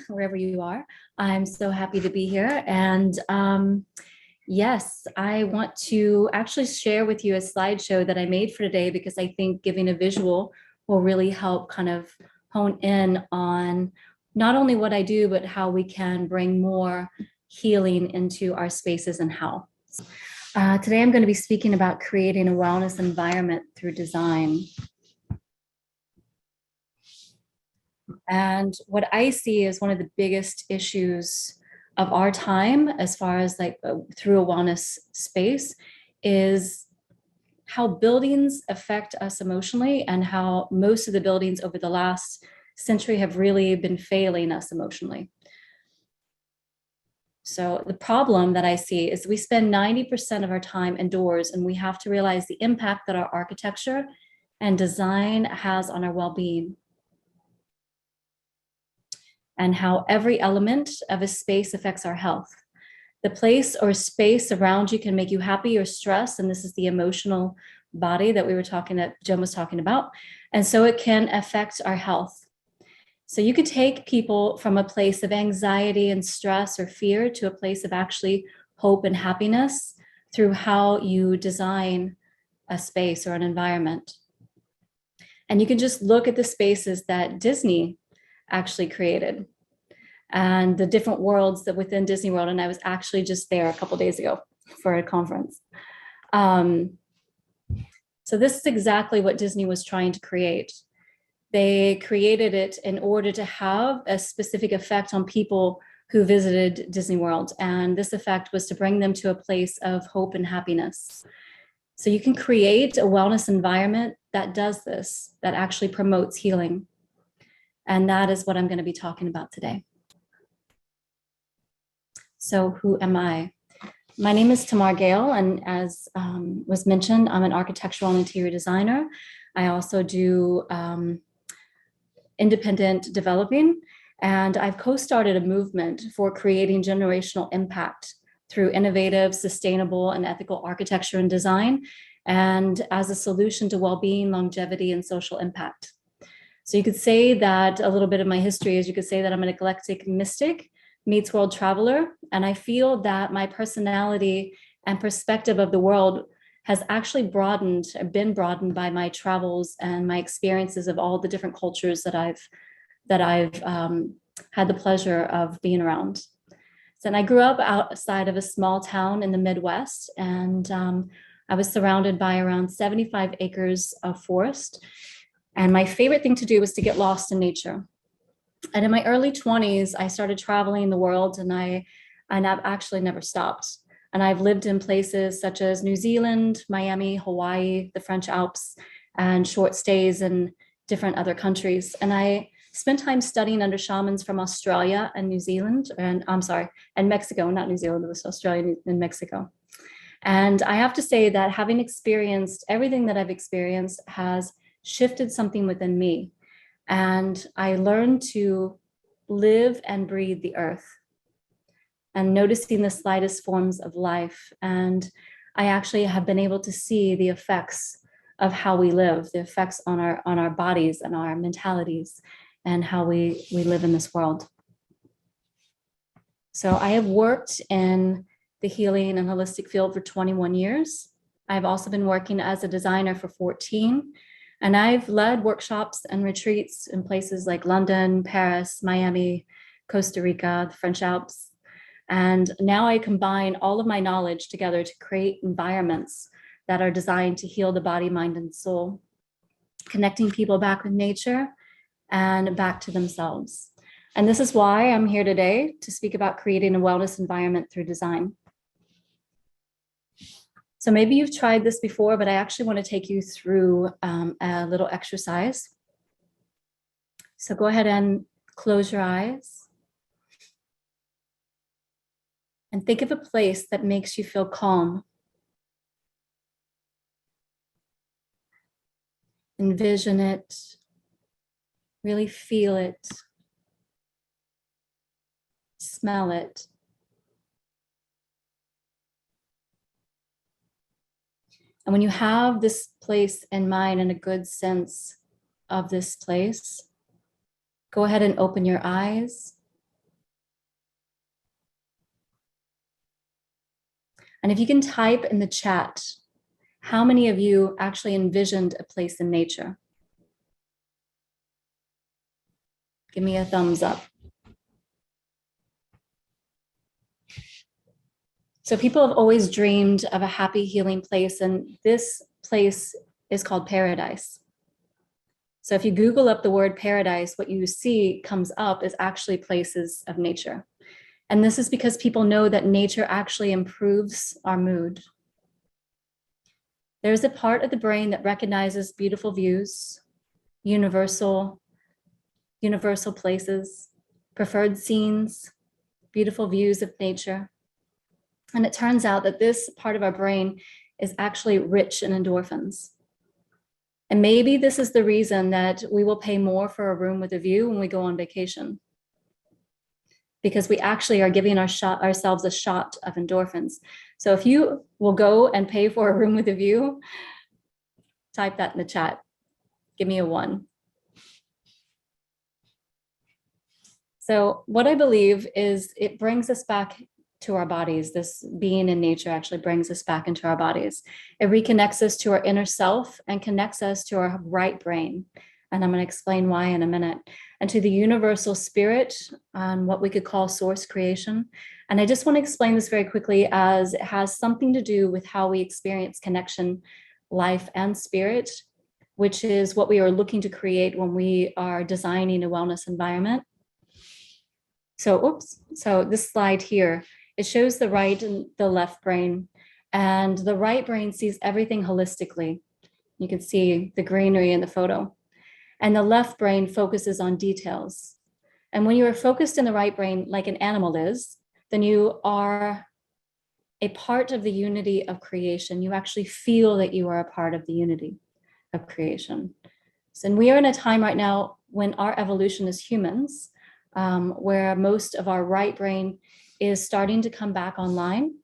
wherever you are. I'm so happy to be here. And yes, I want to actually share with you a slideshow that I made for today because I think giving a visual will really help kind of hone in on not only what I do, but how we can bring more healing into our spaces and how. Today, I'm going to be speaking about creating a wellness environment through design. And what I see is one of the biggest issues of our time, as far as through a wellness space, is how buildings affect us emotionally and how most of the buildings over the last century have really been failing us emotionally. So the problem that I see is we spend 90% of our time indoors, and we have to realize the impact that our architecture and design has on our well-being, and how every element of a space affects our health. The place or space around you can make you happy or stressed, and this is the emotional body that Jen was talking about, and so it can affect our health. So you could take people from a place of anxiety and stress or fear to a place of actually hope and happiness through how you design a space or an environment. And you can just look at the spaces that Disney actually created and the different worlds that within Disney World. And I was actually just there a couple days ago for a conference. So this is exactly what Disney was trying to create. They created it in order to have a specific effect on people who visited Disney World. And this effect was to bring them to a place of hope and happiness. So you can create a wellness environment that does this, that actually promotes healing. And that is what I'm going to be talking about today. So who am I? My name is Tamar Gail, and as was mentioned, I'm an architectural and interior designer. I also do independent developing, and I've co-started a movement for creating generational impact through innovative, sustainable, and ethical architecture and design, and as a solution to well-being, longevity, and social impact. So you could say that a little bit of my history is, you could say that I'm an eclectic mystic meets world traveler, and I feel that my personality and perspective of the world has actually been broadened by my travels and my experiences of all the different cultures that I've had the pleasure of being around. So, and I grew up outside of a small town in the Midwest, and I was surrounded by around 75 acres of forest. And my favorite thing to do was to get lost in nature. And in my early 20s, I started traveling the world, and I've actually never stopped. And I've lived in places such as New Zealand, Miami, Hawaii, the French Alps, and short stays in different other countries. And I spent time studying under shamans from Australia and New Zealand, and Mexico, not New Zealand, it was Australia and Mexico. And I have to say that having experienced everything that I've experienced has shifted something within me. And I learned to live and breathe the earth, and noticing the slightest forms of life. And I actually have been able to see the effects of how we live, the effects on our bodies and our mentalities, and how we live in this world. So I have worked in the healing and holistic field for 21 years. I've also been working as a designer for 14. And I've led workshops and retreats in places like London, Paris, Miami, Costa Rica, the French Alps. And now I combine all of my knowledge together to create environments that are designed to heal the body, mind, and soul, connecting people back with nature and back to themselves. And this is why I'm here today to speak about creating a wellness environment through design. So maybe you've tried this before, but I actually want to take you through a little exercise. So go ahead and close your eyes. And think of a place that makes you feel calm. Envision it, really feel it, smell it. And when you have this place in mind and a good sense of this place, go ahead and open your eyes And if you can type in the chat, how many of you actually envisioned a place in nature? Give me a thumbs up. So people have always dreamed of a happy, healing place, and this place is called paradise. So if you Google up the word paradise, what you see comes up is actually places of nature. And this is because people know that nature actually improves our mood. There's a part of the brain that recognizes beautiful views, universal places, preferred scenes, beautiful views of nature. And it turns out that this part of our brain is actually rich in endorphins. And maybe this is the reason that we will pay more for a room with a view when we go on vacation, because we actually are giving ourselves a shot of endorphins. So if you will go and pay for a room with a view, type that in the chat. Give me a 1. So what I believe is it brings us back to our bodies. This being in nature actually brings us back into our bodies. It reconnects us to our inner self and connects us to our right brain. And I'm going to explain why in a minute. And to the universal spirit, on what we could call source creation. And I just want to explain this very quickly, as it has something to do with how we experience connection, life, and spirit, which is what we are looking to create when we are designing a wellness environment. So this slide here, it shows the right and the left brain, and the right brain sees everything holistically. You can see the greenery in the photo, and the left brain focuses on details. And when you are focused in the right brain, like an animal is, then you are a part of the unity of creation. You actually feel that you are a part of the unity of creation. So, and we are in a time right now when our evolution as humans, where most of our right brain is starting to come back online.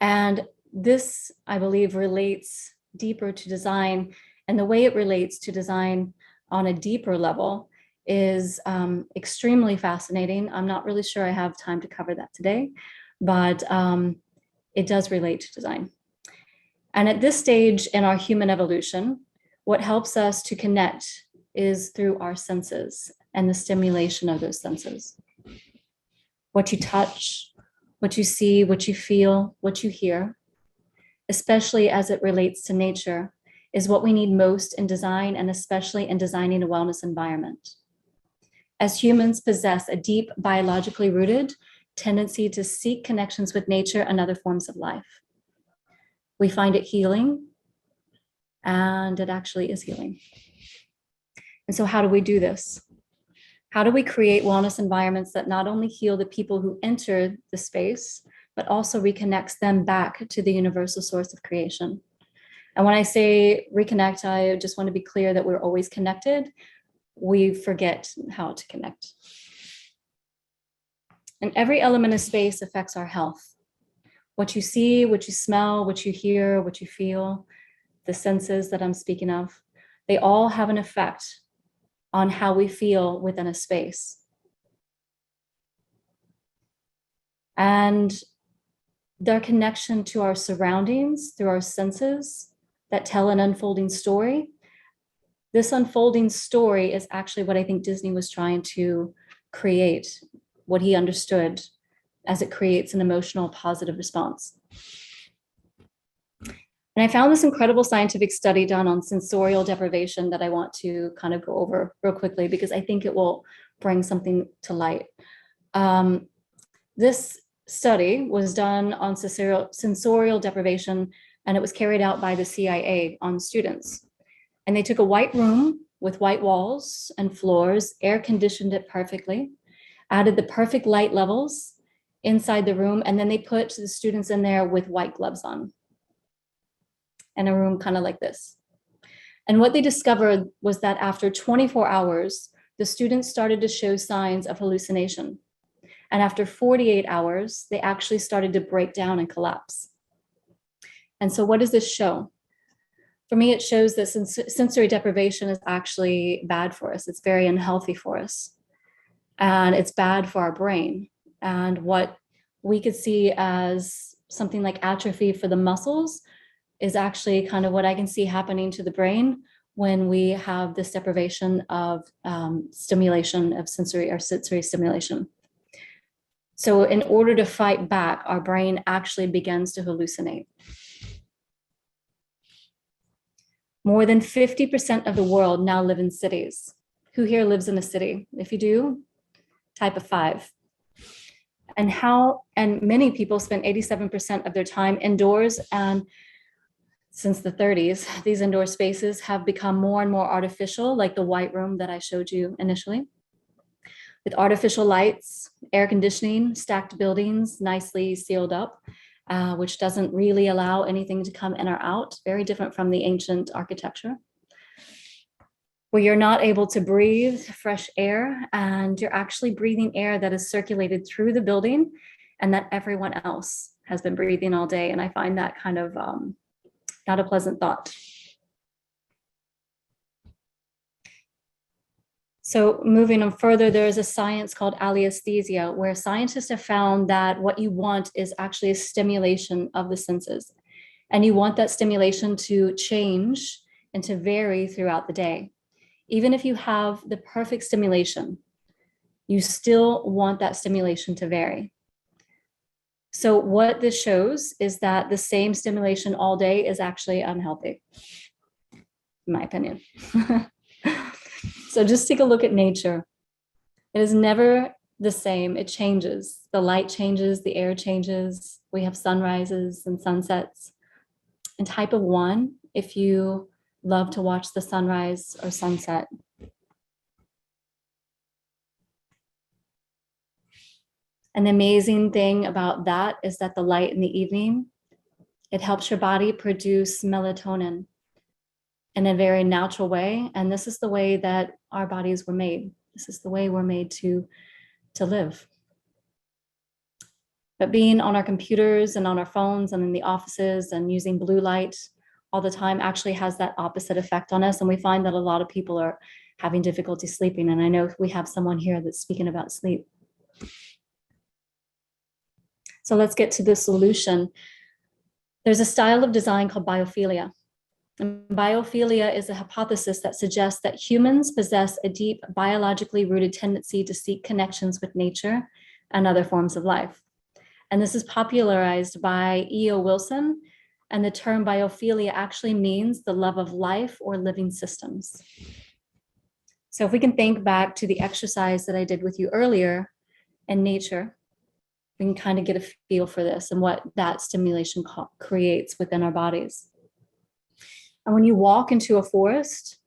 And this, I believe, relates deeper to design. And the way it relates to design on a deeper level is extremely fascinating. I'm not really sure I have time to cover that today, but it does relate to design. And at this stage in our human evolution, what helps us to connect is through our senses and the stimulation of those senses. What you touch, what you see, what you feel, what you hear, especially as it relates to nature, is what we need most in design, and especially in designing a wellness environment. As humans possess a deep, biologically rooted tendency to seek connections with nature and other forms of life. We find it healing, and it actually is healing. And so how do we do this? How do we create wellness environments that not only heal the people who enter the space, but also reconnects them back to the universal source of creation? And when I say reconnect, I just want to be clear that we're always connected. We forget how to connect. And every element of space affects our health. What you see, what you smell, what you hear, what you feel, the senses that I'm speaking of, they all have an effect on how we feel within a space. And their connection to our surroundings through our senses that tell an unfolding story. This unfolding story is actually what I think Disney was trying to create, what he understood as it creates an emotional positive response. And I found this incredible scientific study done on sensorial deprivation that I want to kind of go over real quickly, because I think it will bring something to light. This study was done on sensorial deprivation, and it was carried out by the CIA on students. And they took a white room with white walls and floors, air conditioned it perfectly, added the perfect light levels inside the room, and then they put the students in there with white gloves on, in a room kind of like this. And what they discovered was that after 24 hours, the students started to show signs of hallucination. And after 48 hours, they actually started to break down and collapse. And so what does this show? For me, it shows that sensory deprivation is actually bad for us. It's very unhealthy for us. And it's bad for our brain. And what we could see as something like atrophy for the muscles is actually kind of what I can see happening to the brain when we have this deprivation of stimulation of sensory stimulation. So in order to fight back, our brain actually begins to hallucinate. More than 50% of the world now live in cities. Who here lives in a city? If you do, type a 5. And many people spend 87% of their time indoors, and since the 30s, these indoor spaces have become more and more artificial, like the white room that I showed you initially, with artificial lights, air conditioning, stacked buildings, nicely sealed up, which doesn't really allow anything to come in or out, very different from the ancient architecture, where you're not able to breathe fresh air, and you're actually breathing air that is circulated through the building and that everyone else has been breathing all day. And I find that kind of not a pleasant thought. So moving on further, there is a science called alliesthesia, where scientists have found that what you want is actually a stimulation of the senses. And you want that stimulation to change and to vary throughout the day. Even if you have the perfect stimulation, you still want that stimulation to vary. So what this shows is that the same stimulation all day is actually unhealthy, in my opinion. So just take a look at nature. It is never the same. It changes. The light changes, the air changes. We have sunrises and sunsets. And type of 1, if you love to watch the sunrise or sunset. An amazing thing about that is that the light in the evening, it helps your body produce melatonin in a very natural way. And this is the way that our bodies were made. This is the way we're made to live. But being on our computers and on our phones and in the offices and using blue light all the time actually has that opposite effect on us. And we find that a lot of people are having difficulty sleeping. And I know we have someone here that's speaking about sleep. So let's get to the solution. There's a style of design called biophilia. And biophilia is a hypothesis that suggests that humans possess a deep biologically rooted tendency to seek connections with nature and other forms of life. And this is popularized by E.O. Wilson. And the term biophilia actually means the love of life or living systems. So if we can think back to the exercise that I did with you earlier in nature, we can kind of get a feel for this and what that stimulation creates within our bodies. And when you walk into a forest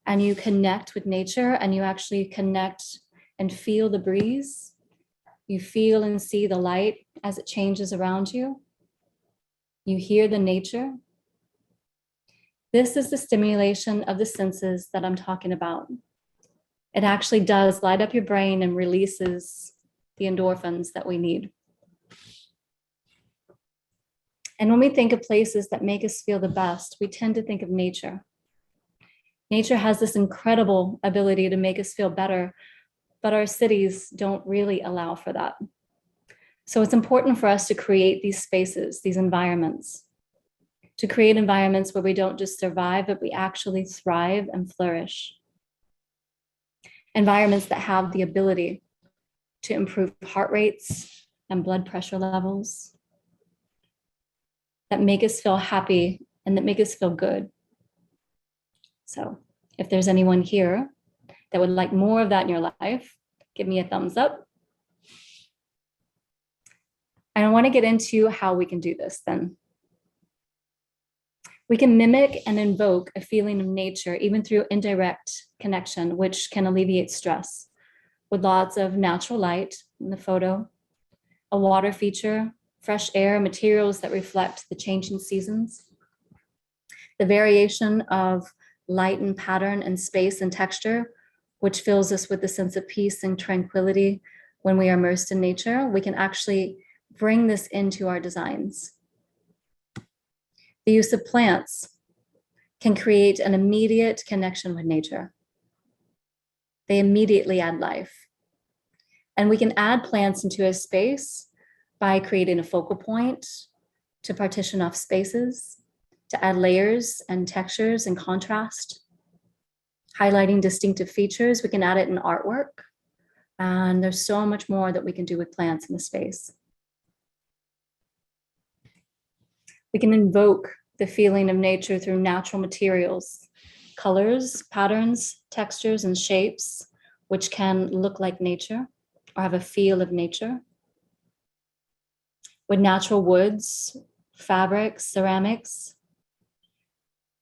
and you connect with nature and you actually connect and feel the breeze, you feel and see the light as it changes around you, you hear the nature. This is the stimulation of the senses that I'm talking about. It actually does light up your brain and releases the endorphins that we need. And when we think of places that make us feel the best, we tend to think of nature. Nature has this incredible ability to make us feel better, but our cities don't really allow for that. So it's important for us to create these spaces, these environments, to create environments where we don't just survive, but we actually thrive and flourish. Environments that have the ability to improve heart rates and blood pressure levels, that make us feel happy and that make us feel good. So if there's anyone here that would like more of that in your life, give me a thumbs up. And I want to get into how we can do this then. We can mimic and invoke a feeling of nature, even through indirect connection, which can alleviate stress, with lots of natural light in the photo, a water feature, fresh air, materials that reflect the changing seasons, the variation of light and pattern and space and texture, which fills us with a sense of peace and tranquility when we are immersed in nature. We can actually bring this into our designs. The use of plants can create an immediate connection with nature. They immediately add life. And we can add plants into a space by creating a focal point to partition off spaces, to add layers and textures and contrast, highlighting distinctive features. We can add it in artwork. And there's so much more that we can do with plants in the space. We can invoke the feeling of nature through natural materials, colors, patterns, textures, and shapes, which can look like nature or have a feel of nature. With natural woods, fabrics, ceramics,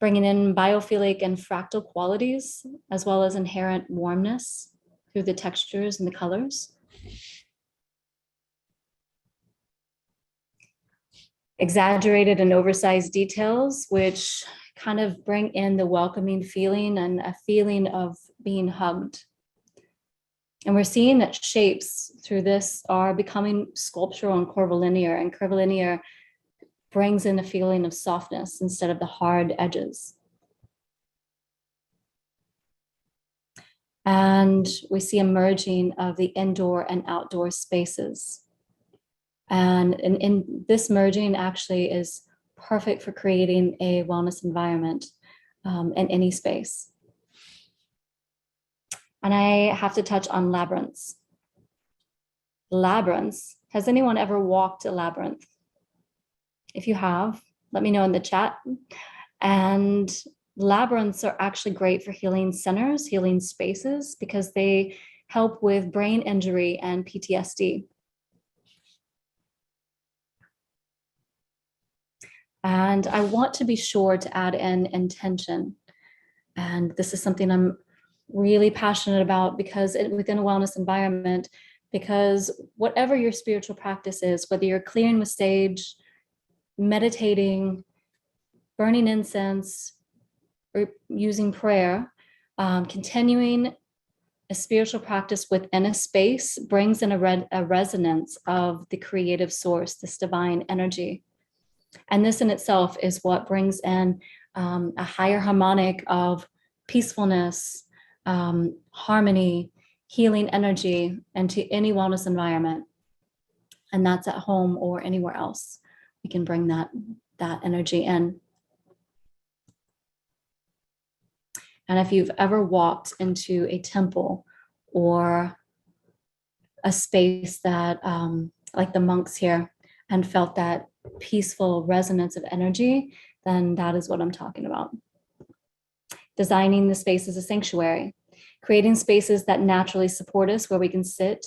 bringing in biophilic and fractal qualities, as well as inherent warmness through the textures and the colors. Exaggerated and oversized details, which kind of bring in the welcoming feeling and a feeling of being hugged. And we're seeing that shapes through this are becoming sculptural and curvilinear brings in a feeling of softness instead of the hard edges. And we see a merging of the indoor and outdoor spaces. And in this merging actually is perfect for creating a wellness environment in any space. And I have to touch on labyrinths. Labyrinths, has anyone ever walked a labyrinth? If you have, let me know in the chat. And labyrinths are actually great for healing centers, healing spaces, because they help with brain injury and PTSD. And I want to be sure to add in intention. And this is something I'm really passionate about because within a wellness environment, because whatever your spiritual practice is, whether you're clearing with sage, meditating, burning incense, or using prayer, continuing a spiritual practice within a space brings in a resonance of the creative source, this divine energy. And this in itself is what brings in a higher harmonic of peacefulness, harmony, healing energy into any wellness environment. And that's at home or anywhere else. We can bring that energy in. And if you've ever walked into a temple or a space that, like the monks here, and felt that peaceful resonance of energy, then that is what I'm talking about. Designing the space as a sanctuary, creating spaces that naturally support us, where we can sit,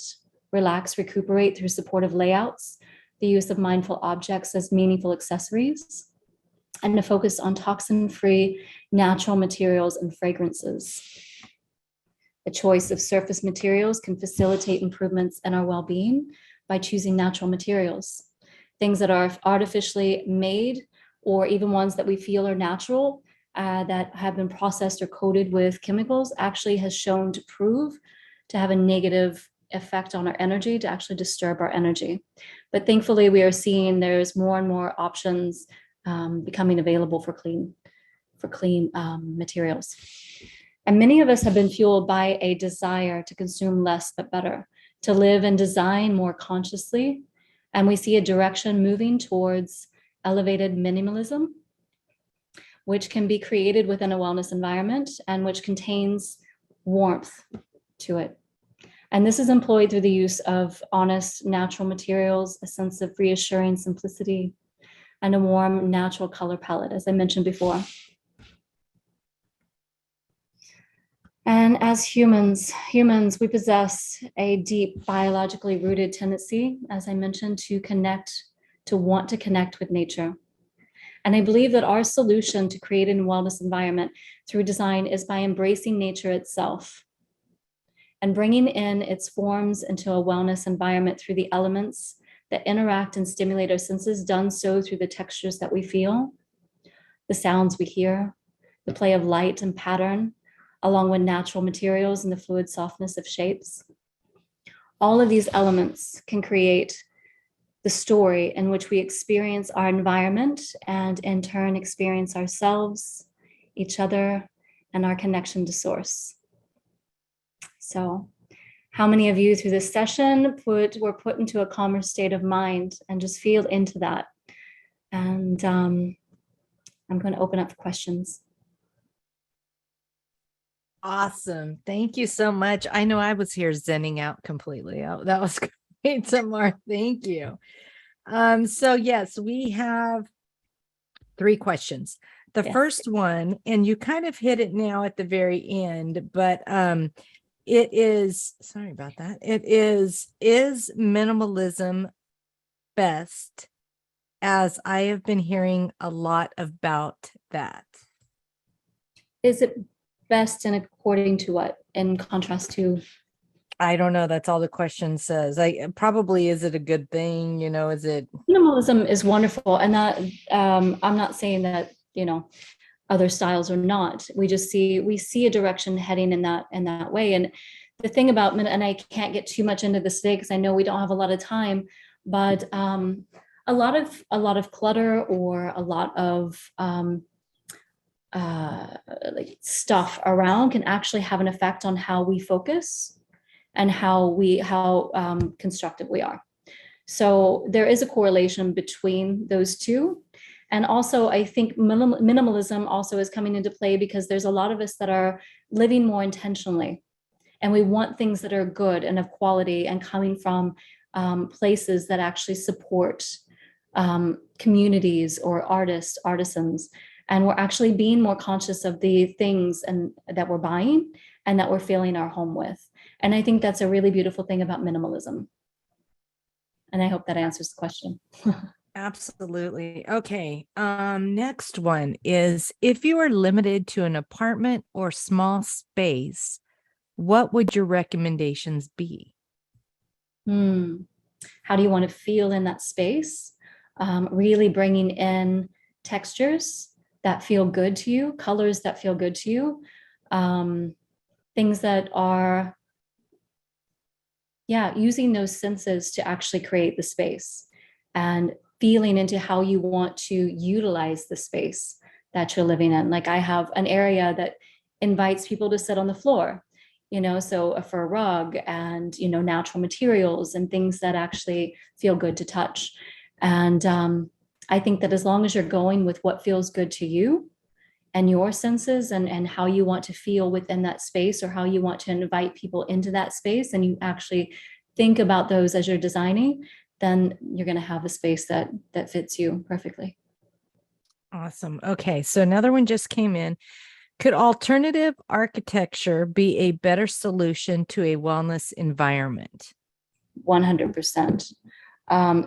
relax, recuperate through supportive layouts, the use of mindful objects as meaningful accessories, and to focus on toxin-free natural materials and fragrances. The choice of surface materials can facilitate improvements in our well-being by choosing natural materials. Things that are artificially made, or even ones that we feel are natural, that have been processed or coated with chemicals, actually has shown to prove to have a negative effect on our energy, to actually disturb our energy. But thankfully, we are seeing there's more and more options becoming available for clean materials. And many of us have been fueled by a desire to consume less but better, to live and design more consciously. And we see a direction moving towards elevated minimalism, which can be created within a wellness environment and which contains warmth to it. And this is employed through the use of honest, natural materials, a sense of reassuring simplicity, and a warm, natural color palette, as I mentioned before. And as humans, we possess a deep biologically rooted tendency, as I mentioned, to want to connect with nature. And I believe that our solution to creating a wellness environment through design is by embracing nature itself and bringing in its forms into a wellness environment through the elements that interact and stimulate our senses, done so through the textures that we feel, the sounds we hear, the play of light and pattern, along with natural materials and the fluid softness of shapes. All of these elements can create the story in which we experience our environment and in turn experience ourselves, each other, and our connection to source. So, how many of you through this session were put into a calmer state of mind and just feel into that And I'm going to open up for questions. Awesome. Thank you so much. I know I was here zenning out completely. Oh, that was great, Tamar. Thank you. So yes, we have 3 questions. The Yes. first one, and you kind of hit it now at the very end, but it is, sorry about that. It is minimalism best? As I have been hearing a lot about that. Is it best and according to what? In contrast to? I don't know. That's all the question says. Probably, is it a good thing? Is it? Minimalism is wonderful. And that I'm not saying that, other styles are not. We see a direction heading in that way. And the thing about, and I can't get too much into this today because I know we don't have a lot of time, but a lot of clutter or a lot of like stuff around can actually have an effect on how we focus and how constructive we are. So there is a correlation between those two. And also, I think minimalism also is coming into play because there's a lot of us that are living more intentionally. And we want things that are good and of quality and coming from places that actually support communities or artists, artisans. And we're actually being more conscious of the things and that we're buying and that we're filling our home with. And I think that's a really beautiful thing about minimalism. And I hope that answers the question. Absolutely. Okay. Next one is, if you are limited to an apartment or small space, what would your recommendations be? How do you want to feel in that space? Really bringing in textures that feel good to you, colors that feel good to you, things that are, using those senses to actually create the space and feeling into how you want to utilize the space that you're living in. Like I have an area that invites people to sit on the floor, so for a rug and, natural materials and things that actually feel good to touch. And I think that as long as you're going with what feels good to you and your senses and how you want to feel within that space or how you want to invite people into that space, and you actually think about those as you're designing, then you're going to have a space that fits you perfectly. Awesome. Okay. So another one just came in. Could alternative architecture be a better solution to a wellness environment? 100%.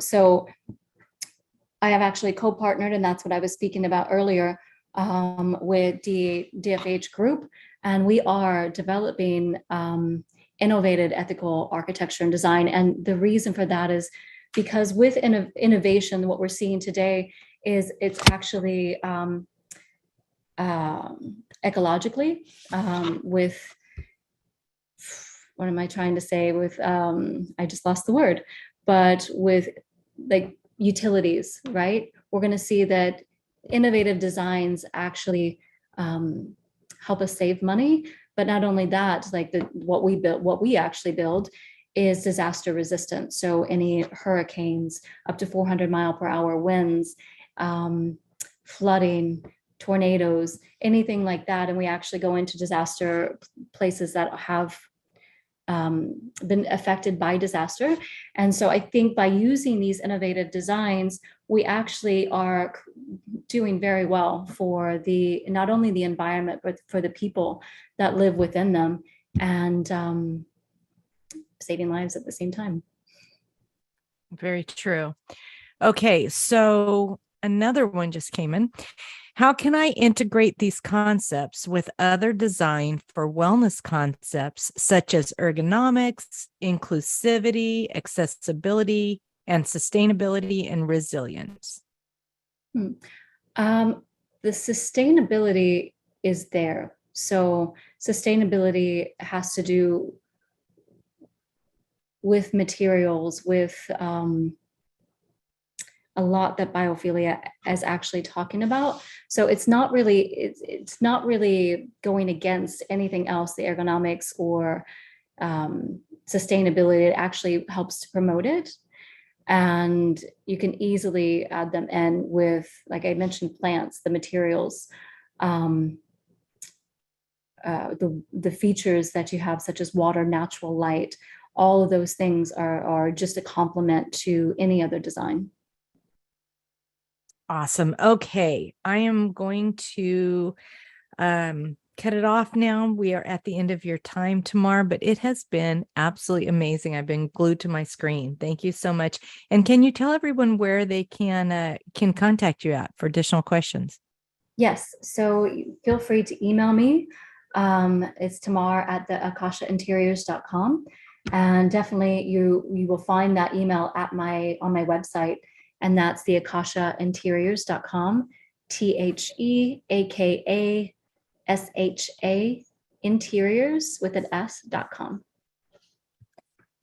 So I have actually co-partnered, and that's what I was speaking about earlier, with the DFH group, and we are developing innovative ethical architecture and design. And the reason for that is because with innovation, what we're seeing today is it's actually ecologically, with, what am I trying to say, with I just lost the word, but with like utilities, right? We're going to see that innovative designs actually help us save money. But not only that, like what we actually build is disaster resistant. So any hurricanes, up to 400-mile-per-hour winds, flooding, tornadoes, anything like that. And we actually go into disaster places that have been affected by disaster. And so I think by using these innovative designs, we actually are doing very well for not only the environment, but for the people that live within them, and saving lives at the same time. Very true. Okay. So another one just came in. How can I integrate these concepts with other design for wellness concepts such as ergonomics, inclusivity, accessibility, and sustainability and resilience? The sustainability is there. So sustainability has to do with materials, with a lot that biophilia is actually talking about. So it's not really going against anything else, the ergonomics or sustainability. It actually helps to promote it. And you can easily add them in with, like I mentioned, plants, the materials, um, the features that you have, such as water, natural light. All of those things are just a complement to any other design. Awesome. Okay. I am going to cut it off now. We are at the end of your time, Tamar, but it has been absolutely amazing. I've been glued to my screen. Thank you so much. And can you tell everyone where they can contact you at for additional questions? Yes, so feel free to email me. It's Tamar at the akashainteriors.com. And definitely you will find that email at on my website, and that's the akashainteriors.com, TheAkasha interiors with an S.com.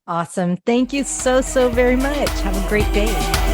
Awesome. Thank you so, so very much. Have a great day.